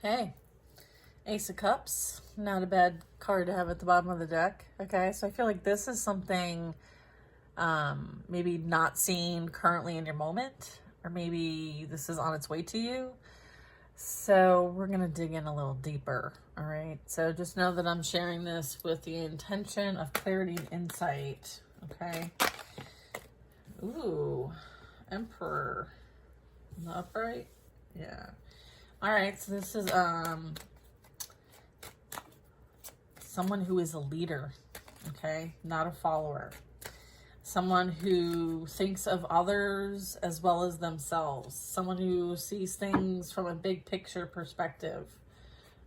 Okay, Ace of Cups, not a bad card to have at the bottom of the deck. Okay, so I feel like this is something maybe not seen currently in your moment, or maybe this is on its way to you. So we're going to dig in a little deeper, all right? So just know that I'm sharing this with the intention of clarity and insight, okay? Ooh, Emperor. In the upright? Yeah. All right, so this is someone who is a leader, okay? Not a follower. Someone who thinks of others as well as themselves. Someone who sees things from a big picture perspective.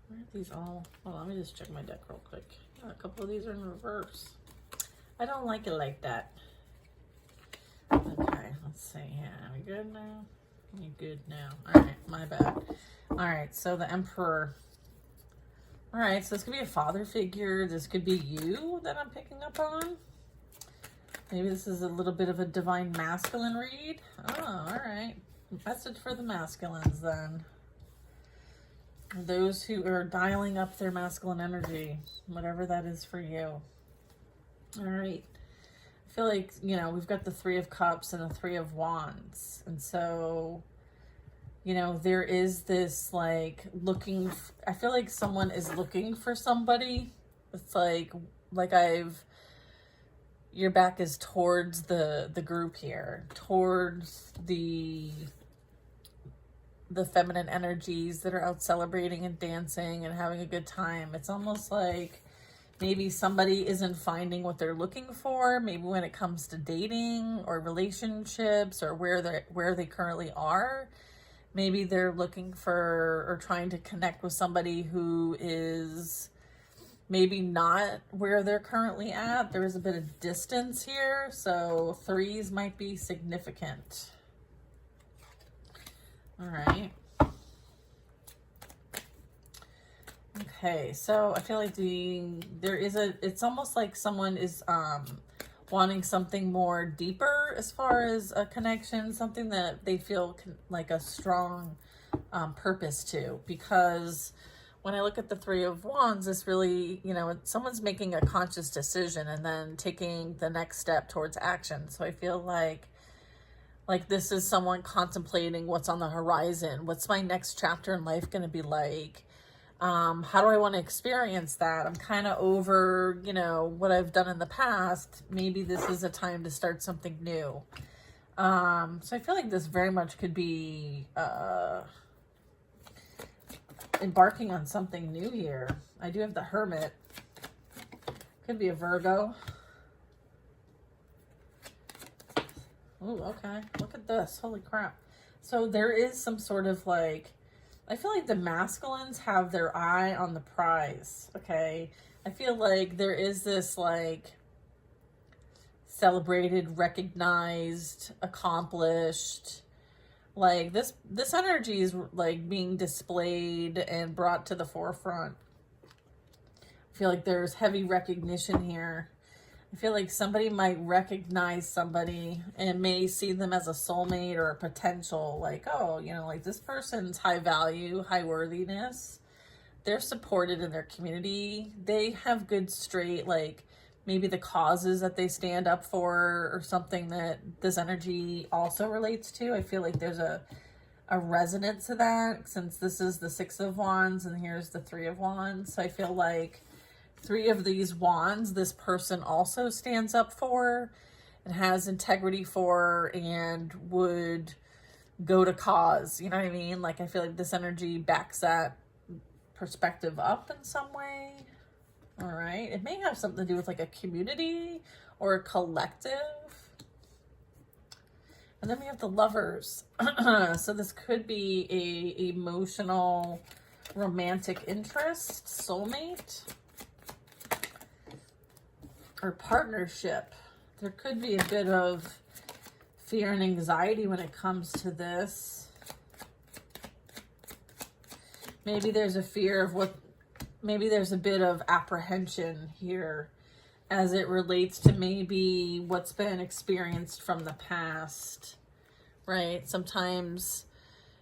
Where are these all? Hold on, let me just check my deck real quick. Yeah, a couple of these are in reverse. I don't like it like that. Okay, let's see. Yeah, are we good now? We good now. All right, my bad. All right, so the Emperor. All right, so this could be a father figure. This could be you that I'm picking up on. Maybe this is a little bit of a divine masculine read. Oh, all right. Message for the masculines then. Those who are dialing up their masculine energy, whatever that is for you. All right. I feel like, we've got the Three of Cups and the Three of Wands. And so, there is this I feel like someone is looking for somebody. It's your back is towards the group here, towards the feminine energies that are out celebrating and dancing and having a good time. It's almost like maybe somebody isn't finding what they're looking for, maybe when it comes to dating or relationships or where they currently are. Maybe they're looking for or trying to connect with somebody who is maybe not where they're currently at. There is a bit of distance here, so threes might be significant. All right. Okay, so I feel like it's almost like someone is wanting something more deeper as far as a connection, something that they feel like a strong purpose to, because when I look at the Three of Wands, this really, someone's making a conscious decision and then taking the next step towards action. So I feel like this is someone contemplating what's on the horizon. What's my next chapter in life going to be like? How do I want to experience that? I'm kind of over, what I've done in the past. Maybe this is a time to start something new. So I feel like this very much could be embarking on something new here. I do have the Hermit. Could be a Virgo. Oh, okay. Look at this. Holy crap. So there is some sort of I feel like the masculines have their eye on the prize, okay? I feel like there is this celebrated, recognized, accomplished, this energy is being displayed and brought to the forefront. I feel like there's heavy recognition here. I feel like somebody might recognize somebody and may see them as a soulmate or a potential, this person's high value, high worthiness. They're supported in their community. They have good straight, maybe the causes that they stand up for or something that this energy also relates to. I feel like there's a resonance to that, since this is the Six of Wands and here's the Three of Wands. So I feel like three of these wands, this person also stands up for and has integrity for and would go to cause. You know what I mean? I feel like this energy backs that perspective up in some way. All right. It may have something to do with a community or a collective. And then we have the Lovers. So this could be a emotional, romantic interest, soulmate, or partnership. There could be a bit of fear and anxiety when it comes to this. Maybe there's a fear of maybe there's a bit of apprehension here as it relates to maybe what's been experienced from the past, right? Sometimes,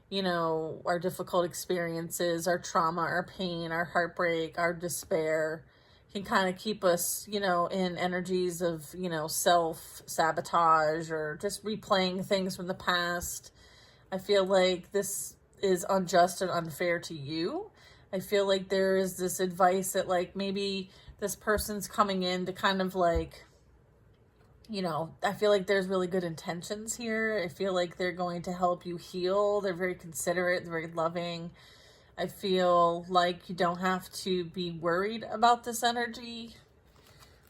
you know, our difficult experiences, our trauma, our pain, our heartbreak, our despair can kind of keep us, you know, in energies of, you know, self-sabotage or just replaying things from the past. I feel like this is unjust and unfair to you. I feel like there is this advice that like maybe this person's coming in to kind of like, you know, I feel like there's really good intentions here. I feel like they're going to help you heal. They're very considerate, they're very loving. I feel like you don't have to be worried about this energy.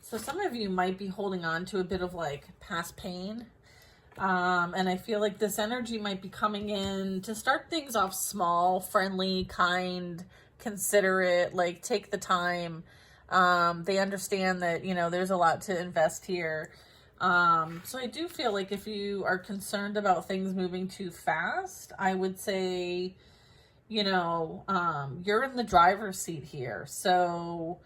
So some of you might be holding on to a bit of like past pain. And I feel like this energy might be coming in to start things off small, friendly, kind, considerate, like take the time. They understand that, you know, there's a lot to invest here. So I do feel like if you are concerned about things moving too fast, I would say, you know, you're in the driver's seat here. So,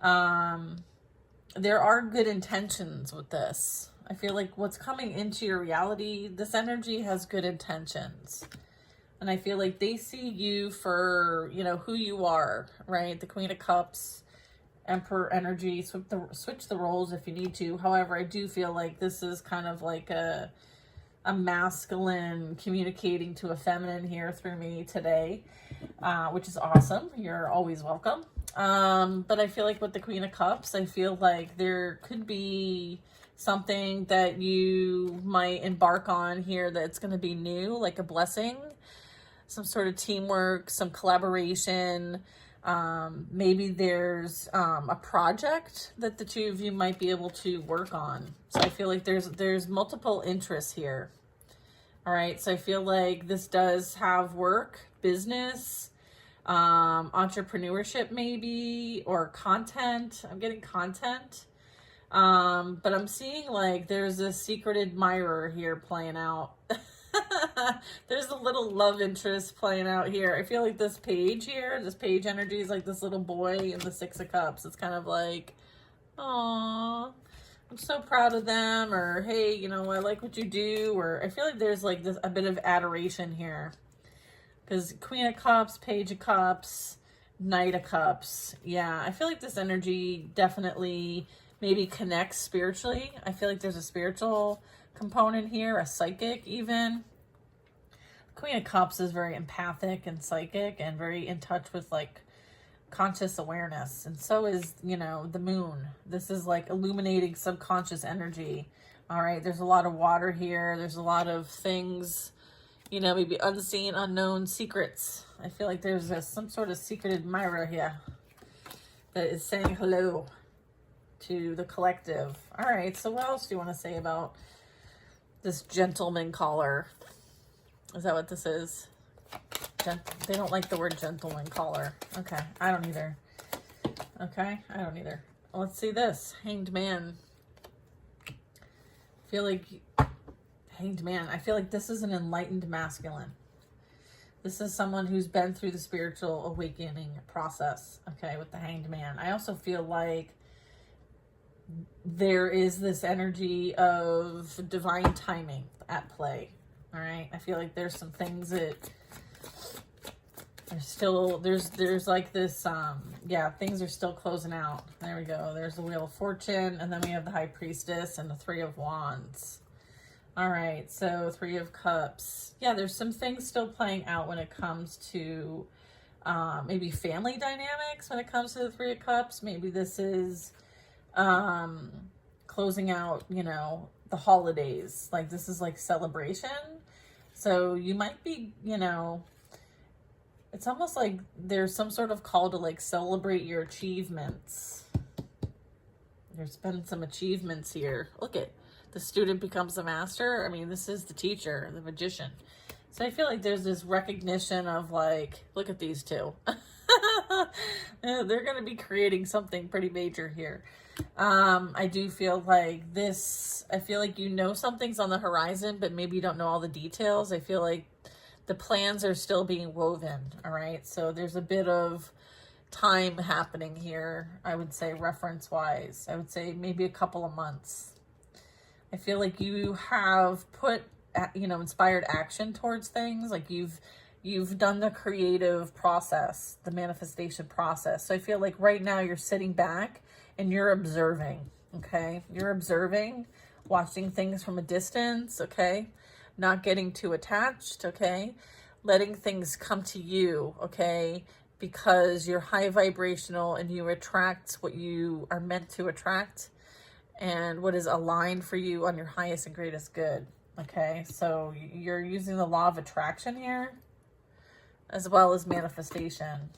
there are good intentions with this. I feel like what's coming into your reality, this energy has good intentions. And I feel like they see you for, you know, who you are, right? The Queen of Cups, Emperor energy, switch the roles if you need to. However, I do feel like this is kind of like a masculine communicating to a feminine here through me today, which is awesome. You're always welcome. But I feel like with the Queen of Cups, I feel like there could be something that you might embark on here that's going to be new, like a blessing, some sort of teamwork, some collaboration. Maybe there's a project that the two of you might be able to work on. So I feel like there's multiple interests here. All right, so I feel like this does have work, business, entrepreneurship maybe, or content. I'm getting content. But I'm seeing like there's a secret admirer here playing out. There's a little love interest playing out here. I feel like this page energy is like this little boy in the Six of Cups. It's kind of like, aww, I'm so proud of them, or hey, you know, I like what you do, or I feel like there's like this a bit of adoration here. Because Queen of Cups, Page of Cups, Knight of Cups. Yeah, I feel like this energy definitely maybe connects spiritually. I feel like there's a spiritual component here, a psychic even. Queen of Cups is very empathic and psychic and very in touch with like conscious awareness. And so is, you know, the moon. This is like illuminating subconscious energy. All right, there's a lot of water here. There's a lot of things, you know, maybe unseen, unknown secrets. I feel like there's some sort of secret admirer here that is saying hello to the collective. All right, so what else do you want to say about this gentleman caller? Is that what this is? They don't like the word gentleman caller. Okay, I don't either. Okay, I don't either. Let's see this. Hanged Man. I feel like Hanged Man. I feel like this is an enlightened masculine. This is someone who's been through the spiritual awakening process, okay, with the Hanged Man. I also feel like there is this energy of divine timing at play, all right? I feel like there's some things that there's still, there's like this, yeah, things are still closing out. There we go. There's the Wheel of Fortune, and then we have the High Priestess and the Three of Wands. All right, so Three of Cups. Yeah, there's some things still playing out when it comes to maybe family dynamics when it comes to the Three of Cups. Maybe this is closing out, you know, the holidays. Like this is like celebration. So you might be, you know, it's almost like there's some sort of call to like celebrate your achievements. There's been some achievements here. Look at the student becomes the master. I mean, this is the teacher, the magician. So I feel like there's this recognition of like, look at these two. They're going to be creating something pretty major here. I do feel like this, I feel like you know something's on the horizon, but maybe you don't know all the details. I feel like the plans are still being woven, all right? So there's a bit of time happening here, I would say, reference-wise. I would say maybe a couple of months. I feel like you have put, you know, inspired action towards things. Like you've You've done the creative process, the manifestation process. So I feel like right now you're sitting back and you're observing, okay? You're observing, watching things from a distance, okay? Not getting too attached, okay? Letting things come to you, okay? Because you're high vibrational and you attract what you are meant to attract and what is aligned for you on your highest and greatest good, okay? So you're using the law of attraction here, as well as manifestation.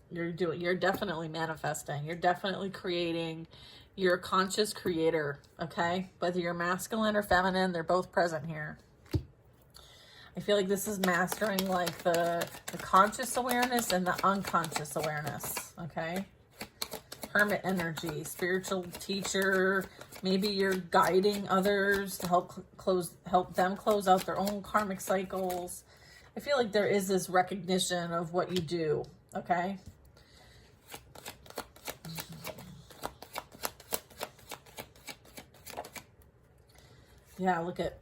You're definitely manifesting. You're definitely creating. You're a conscious creator, okay? Whether you're masculine or feminine, they're both present here. I feel like this is mastering like the conscious awareness and the unconscious awareness, okay? Hermit energy, spiritual teacher. Maybe you're guiding others to help them close out their own karmic cycles. I feel like there is this recognition of what you do, okay? Yeah, look at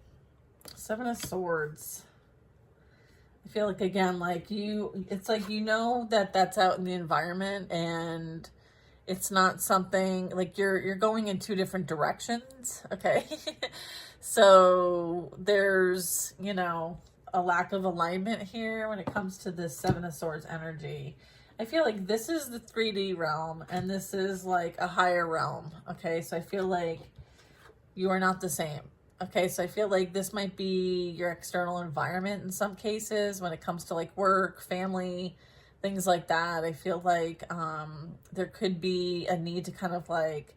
Seven of Swords. I feel like, again, like it's like, you know, that's out in the environment and it's not something like you're going in two different directions, okay? So there's, you know, a lack of alignment here when it comes to this Seven of Swords energy. I feel like this is the 3D realm and this is like a higher realm, okay? So I feel like you are not the same, okay? So I feel like this might be your external environment in some cases when it comes to like work, family, things like that. I feel like there could be a need to kind of like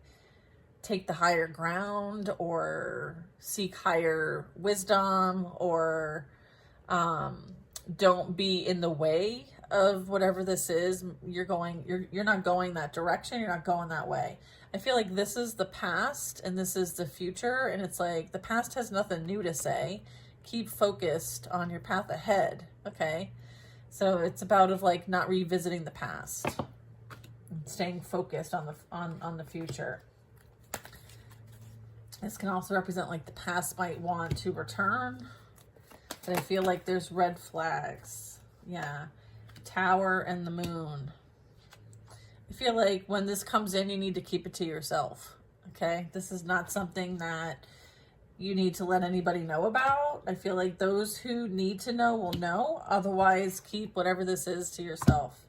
take the higher ground or seek higher wisdom, or don't be in the way of whatever this is. You're not going that direction. You're not going that way. I feel like this is the past and this is the future. And it's like the past has nothing new to say. Keep focused on your path ahead. Okay. So it's about of like not revisiting the past and staying focused on the future. This can also represent like the past might want to return. But I feel like there's red flags. Yeah. Tower and the Moon. I feel like when this comes in, you need to keep it to yourself. Okay? This is not something that you need to let anybody know about. I feel like those who need to know will know. Otherwise, keep whatever this is to yourself.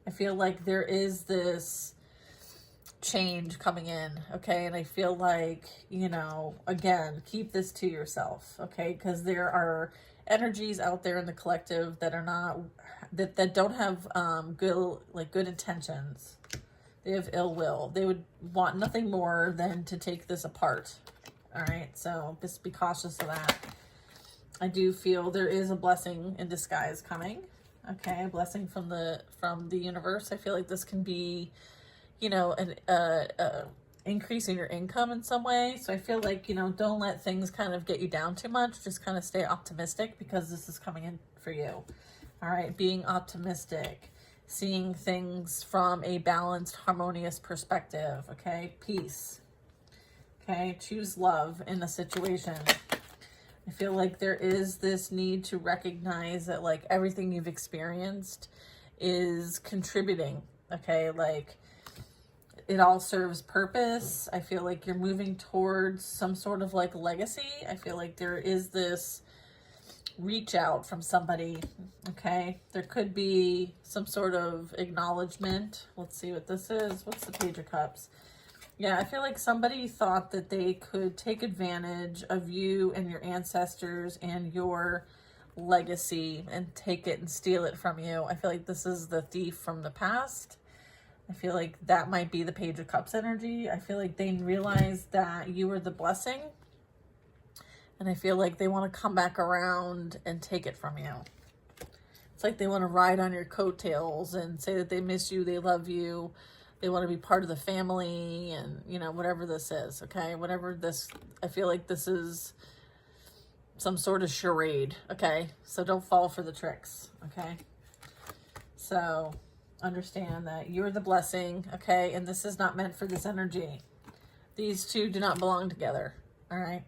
I feel like there is this change coming in, okay? And I feel like, you know, again, keep this to yourself, okay? Because there are energies out there in the collective that are not, that don't have good intentions. They have ill will. They would want nothing more than to take this apart. All right, so just be cautious of that. I do feel there is a blessing in disguise coming. Okay, a blessing from the universe. I feel like this can be, you know, an increasing your income in some way. So I feel like, you know, don't let things kind of get you down too much. Just kind of stay optimistic because this is coming in for you. All right, being optimistic, seeing things from a balanced, harmonious perspective. Okay, peace. Okay, choose love in the situation. I feel like there is this need to recognize that like everything you've experienced is contributing. Okay, like it all serves purpose. I feel like you're moving towards some sort of like legacy. I feel like there is this reach out from somebody. Okay, there could be some sort of acknowledgement. Let's see what this is. What's the Page of Cups? Yeah, I feel like somebody thought that they could take advantage of you and your ancestors and your legacy and take it and steal it from you. I feel like this is the thief from the past. I feel like that might be the Page of Cups energy. I feel like they realized that you were the blessing. And I feel like they want to come back around and take it from you. It's like they want to ride on your coattails and say that they miss you, they love you. They want to be part of the family and, you know, whatever this is, okay? Whatever this, I feel like this is some sort of charade, okay? So don't fall for the tricks, okay? So understand that you're the blessing, okay? And this is not meant for this energy. These two do not belong together, all right?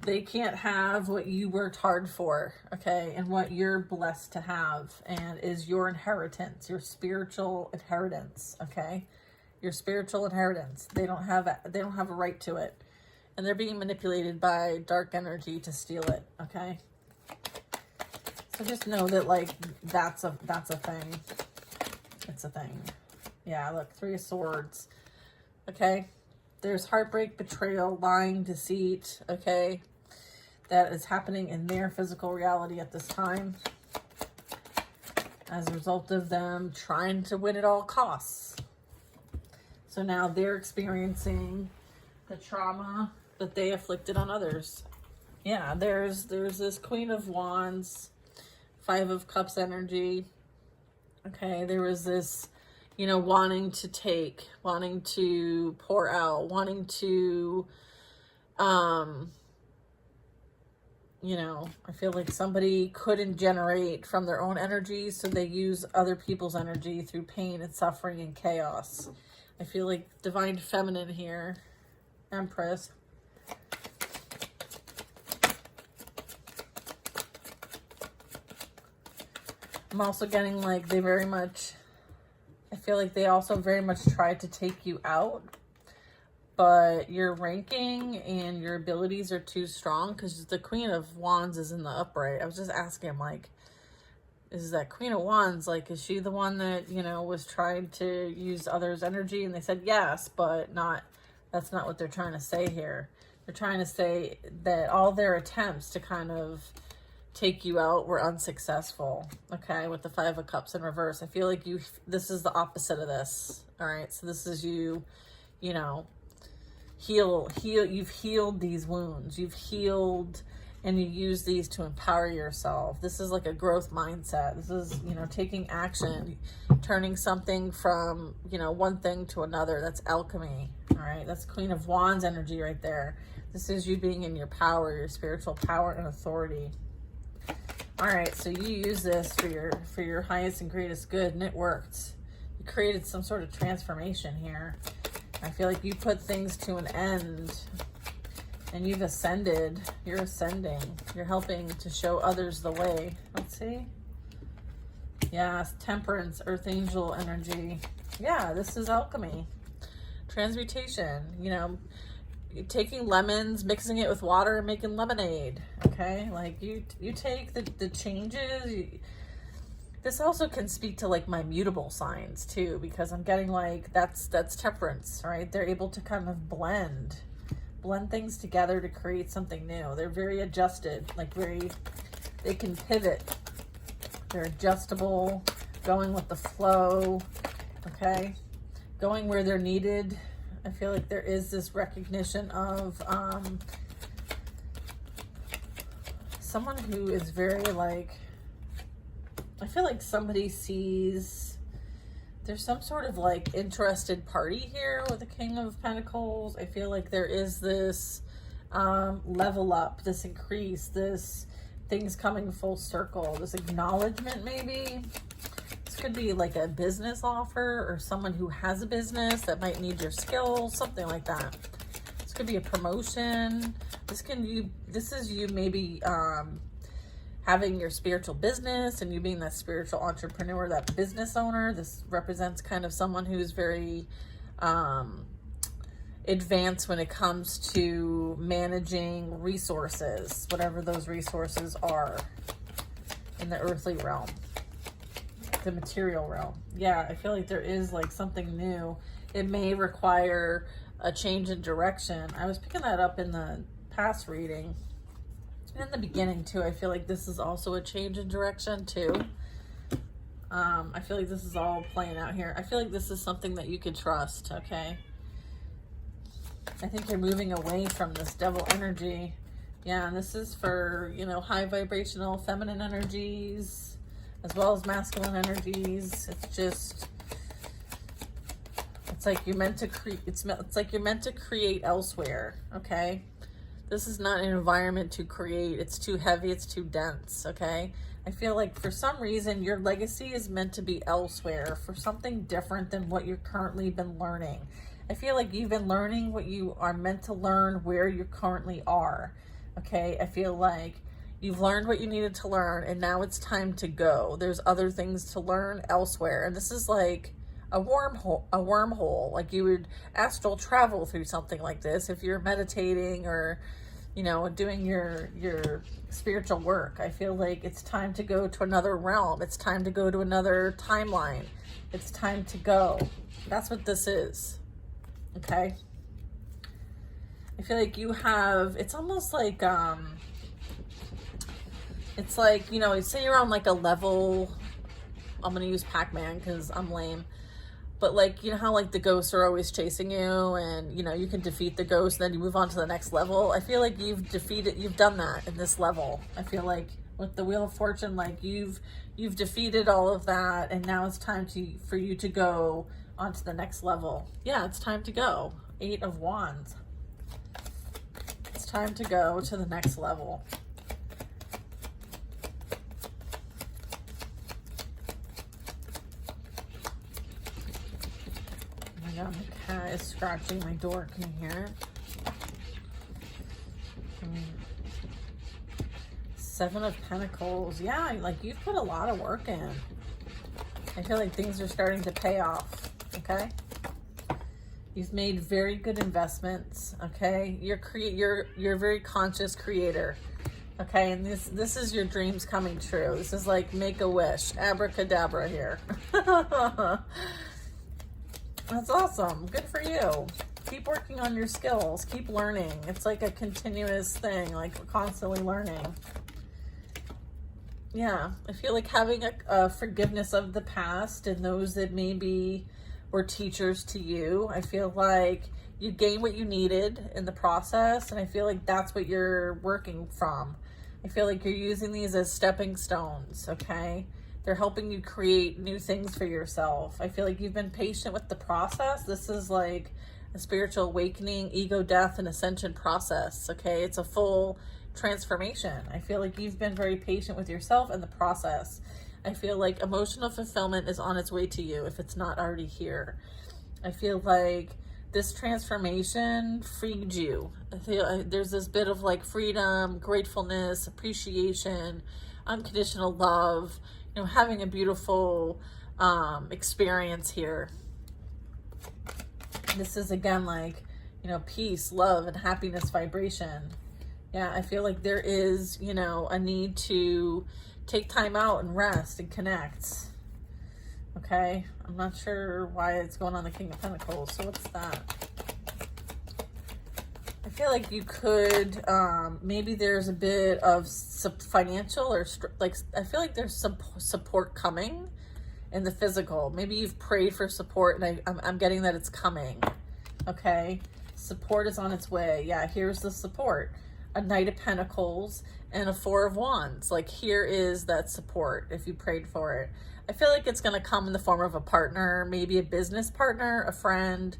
They can't have what you worked hard for, okay? And what you're blessed to have and is your inheritance, your spiritual inheritance, okay? Your spiritual inheritance. They don't have a right to it. And they're being manipulated by dark energy to steal it, okay? So just know that, like, that's a thing. It's a thing. Yeah, look, 3 of Swords, okay? There's heartbreak, betrayal, lying, deceit, okay? That is happening in their physical reality at this time as a result of them trying to win at all costs. So now they're experiencing the trauma that they afflicted on others. Yeah, there's this Queen of Wands, 5 of Cups energy. Okay, there was this, you know, wanting to take, wanting to pour out, wanting to, you know, I feel like somebody couldn't generate from their own energy, so they use other people's energy through pain and suffering and chaos. I feel like divine feminine here, Empress. I'm also getting like they very much, I feel like they also very much tried to take you out, but your ranking and your abilities are too strong because the Queen of Wands is in the upright. I was just asking, like, is that Queen of Wands, like, is she the one that, you know, was trying to use others' energy? And they said yes, but not, that's not what they're trying to say here. They're trying to say that all their attempts to kind of take you out were unsuccessful, okay, with the 5 of Cups in reverse. I feel like this is the opposite of this, all right? So this is you know, you've healed these wounds. You've healed, and you use these to empower yourself. This is like a growth mindset. This is, you know, taking action, turning something from, you know, one thing to another. That's alchemy, all right? That's Queen of Wands energy right there. This is you being in your power, your spiritual power and authority. All right, so you use this for your highest and greatest good, and it worked. You created some sort of transformation here. I feel like you put things to an end, and you've ascended. You're ascending. You're helping to show others the way. Let's see. Yeah, Temperance, Earth Angel energy. Yeah, this is alchemy. Transmutation, you know, taking lemons, mixing it with water, and making lemonade, okay? Like, you take the changes. This also can speak to, like, my mutable signs, too, because I'm getting, like, that's Temperance, right? They're able to kind of blend things together to create something new. They're very adjusted, like, they can pivot. They're adjustable, going with the flow, okay? Going where they're needed. I feel like there is this recognition of someone who is very, like, I feel like somebody sees there's some sort of, like, interested party here with the King of Pentacles. I feel like there is this level up, this increase, this things coming full circle, this acknowledgement maybe. Could be like a business offer or someone who has a business that might need your skills, something like that. This could be a promotion. This is you maybe having your spiritual business and you being that spiritual entrepreneur, that business owner. This represents kind of someone who's very advanced when it comes to managing resources, whatever those resources are in the earthly realm. The material realm. Yeah, I feel like there is, like, something new. It may require a change in direction. I was picking that up in the past reading. In the beginning, too, I feel like this is also a change in direction, too. I feel like this is all playing out here. I feel like this is something that you can trust, okay? I think you're moving away from this devil energy. Yeah, and this is for, you know, high vibrational feminine energies, as well as masculine energies. It's just, it's like you're meant to create, it's like you're meant to create elsewhere, okay? This is not an environment to create. It's too heavy, it's too dense, okay? I feel like for some reason your legacy is meant to be elsewhere for something different than what you're currently been learning. I feel like you've been learning what you are meant to learn where you currently are. Okay, I feel like you've learned what you needed to learn, and now it's time to go. There's other things to learn elsewhere. And this is like a wormhole. Like you would astral travel through something like this if you're meditating or, you know, doing your spiritual work. I feel like it's time to go to another realm. It's time to go to another timeline. It's time to go. That's what this is. Okay? I feel like you have, it's almost like, it's like, you know, say you're on like a level, I'm going to use Pac-Man because I'm lame, but like, you know how like the ghosts are always chasing you and, you know, you can defeat the ghost and then you move on to the next level. I feel like you've done that in this level. I feel like with the Wheel of Fortune, like you've defeated all of that, and now it's time for you to go on to the next level. Yeah, it's time to go. 8 of Wands. It's time to go to the next level. Oh my God, my cat is scratching my door. Can you hear it? 7 of Pentacles. Yeah, like you've put a lot of work in. I feel like things are starting to pay off. Okay. You've made very good investments. Okay. You're a very conscious creator. Okay. And this is your dreams coming true. This is like make a wish. Abracadabra here. That's awesome. Good for you. Keep working on your skills. Keep learning. It's like a continuous thing, like constantly learning. Yeah, I feel like having a forgiveness of the past and those that maybe were teachers to you. I feel like you gained what you needed in the process, and I feel like that's what you're working from. I feel like you're using these as stepping stones, okay? They're helping you create new things for yourself. I feel like you've been patient with the process. This is like a spiritual awakening, ego death, and ascension process, okay? It's a full transformation. I feel like you've been very patient with yourself in the process. I feel like emotional fulfillment is on its way to you if it's not already here. I feel like this transformation freed you. I feel there's this bit of like freedom, gratefulness, appreciation, unconditional love, you know, having a beautiful experience here. This is again like, you know, peace, love, and happiness vibration. Yeah, I feel like there is, you know, a need to take time out and rest and connect. Okay, I'm not sure why it's going on the King of Pentacles. So what's that? I feel like you could, maybe there's a bit of financial or like, I feel like there's some support coming in the physical. Maybe you've prayed for support and I'm getting that it's coming. Okay, support is on its way. Yeah, here's the support. A Knight of Pentacles and a 4 of Wands. Like here is that support if you prayed for it. I feel like it's going to come in the form of a partner, maybe a business partner, a friend.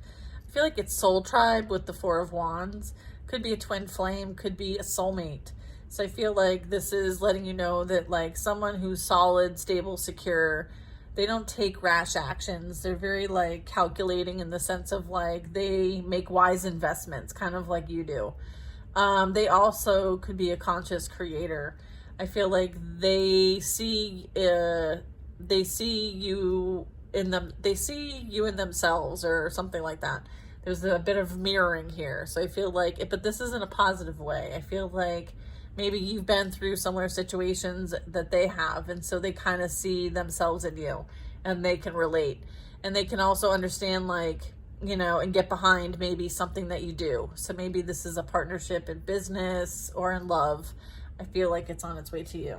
I feel like it's soul tribe with the 4 of Wands. Could be a twin flame, could be a soulmate. So I feel like this is letting you know that like someone who's solid, stable, secure, they don't take rash actions. They're very like calculating in the sense of like they make wise investments, kind of like you do. They also could be a conscious creator. I feel like they see you in them. They see you in themselves or something like that. There's a bit of mirroring here. So I feel like but this is in a positive way. I feel like maybe you've been through similar situations that they have. And so they kind of see themselves in you and they can relate. And they can also understand like, you know, and get behind maybe something that you do. So maybe this is a partnership in business or in love. I feel like it's on its way to you.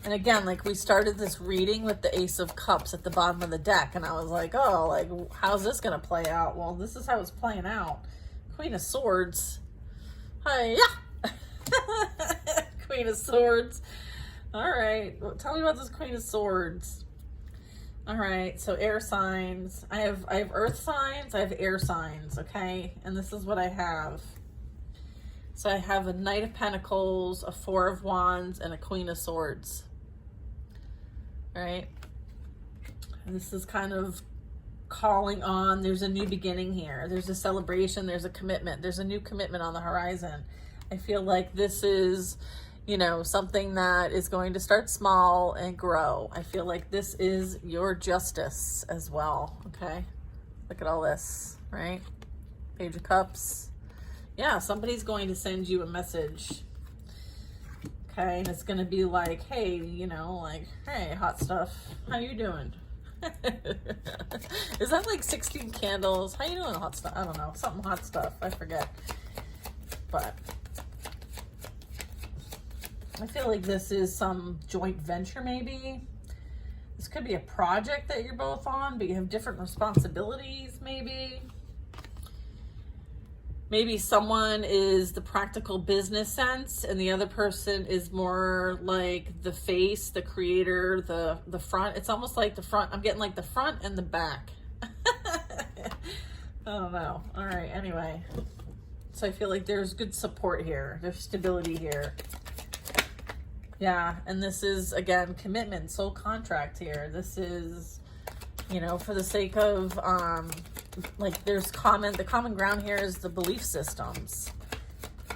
And again, like we started this reading with the Ace of Cups at the bottom of the deck. And I was like, oh, like, how's this going to play out? Well, this is how it's playing out. Queen of Swords. Hi, yeah. Queen of Swords. All right. Well, tell me about this Queen of Swords. All right, so air signs. I have earth signs, I have air signs, okay? And this is what I have. So I have a Knight of Pentacles, a 4 of Wands, and a Queen of Swords. All right? And this is kind of calling on, there's a new beginning here. There's a celebration, there's a commitment, there's a new commitment on the horizon. I feel like this is, you know, something that is going to start small and grow. I feel like this is your justice as well, okay? Look at all this, right? Page of Cups. Yeah, somebody's going to send you a message, okay? And it's going to be like, hey, you know, like, hey, hot stuff, how you doing? Is that like 16 candles? How you doing, hot stuff? I don't know, something hot stuff, I forget. But I feel like this is some joint venture maybe. This could be a project that you're both on, but you have different responsibilities maybe. Maybe someone is the practical business sense and the other person is more like the face, the creator, the front. It's almost like the front. I'm getting like the front and the back. I don't know. All right, anyway. So I feel like there's good support here. There's stability here. Yeah, and this is, again, commitment, soul contract here. This is, you know, for the sake of, like, there's the common ground here is the belief systems.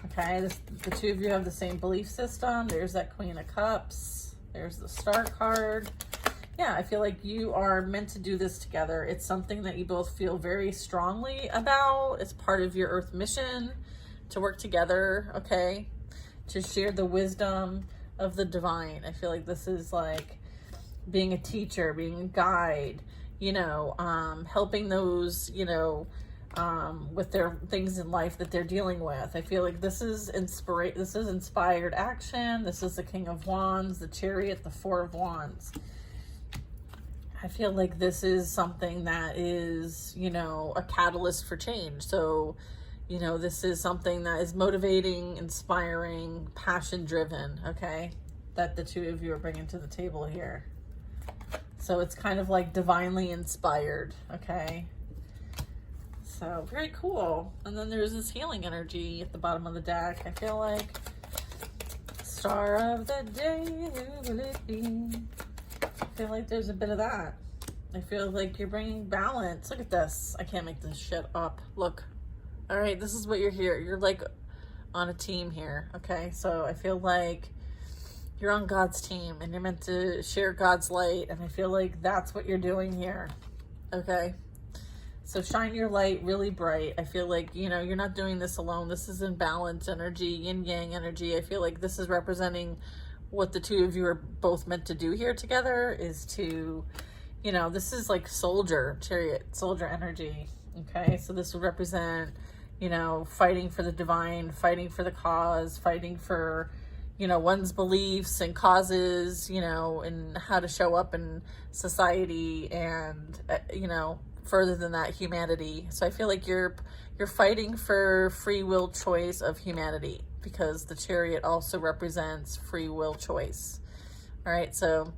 Okay, the two of you have the same belief system. There's that Queen of Cups. There's the Star card. Yeah, I feel like you are meant to do this together. It's something that you both feel very strongly about. It's part of your Earth mission to work together, okay? To share the wisdom of the divine. I feel like this is like being a teacher, being a guide, you know, helping those, you know, with their things in life that they're dealing with. I feel like this is inspired action. This is the King of Wands, the Chariot, the Four of Wands. I feel like this is something that is, you know, a catalyst for change. So, you know, this is something that is motivating, inspiring, passion-driven, okay? That the two of you are bringing to the table here. So it's kind of like divinely inspired, okay? So very cool. And then there's this healing energy at the bottom of the deck. I feel like star of the day, who will it be? I feel like there's a bit of that. I feel like you're bringing balance. Look at this. I can't make this shit up. Look. All right, this is what you're here. You're like on a team here, okay? So I feel like you're on God's team and you're meant to share God's light. And I feel like that's what you're doing here, okay? So shine your light really bright. I feel like, you know, you're not doing this alone. This is in balance energy, yin yang energy. I feel like this is representing what the two of you are both meant to do here together is to, you know, this is like chariot, soldier energy, okay? So this would represent, you know, fighting for the divine, fighting for the cause, fighting for, you know, one's beliefs and causes, you know, and how to show up in society and, you know, further than that, humanity. So I feel like you're fighting for free will choice of humanity because the Chariot also represents free will choice. All right, so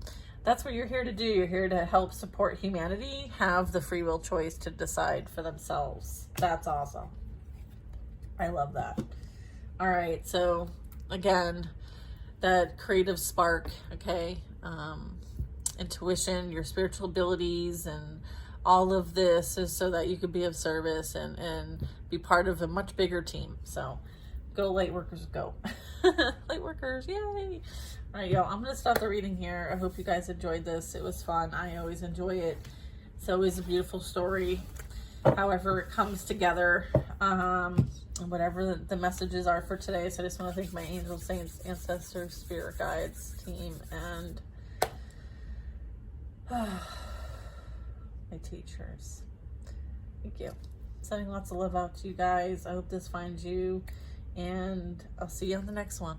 that's what you're here to do. You're here to help support humanity have the free will choice to decide for themselves. That's awesome. I love that. All right, so again, that creative spark, okay? Intuition, your spiritual abilities, and all of this is so that you could be of service and be part of a much bigger team. So go light workers, go. Light workers, yay. All right, y'all, I'm going to stop the reading here. I hope you guys enjoyed this. It was fun. I always enjoy it. It's always a beautiful story, however it comes together. Whatever the messages are for today. So I just want to thank my angels, saints, ancestors, spirit guides, team, and my teachers. Thank you. Sending lots of love out to you guys. I hope this finds you, and I'll see you on the next one.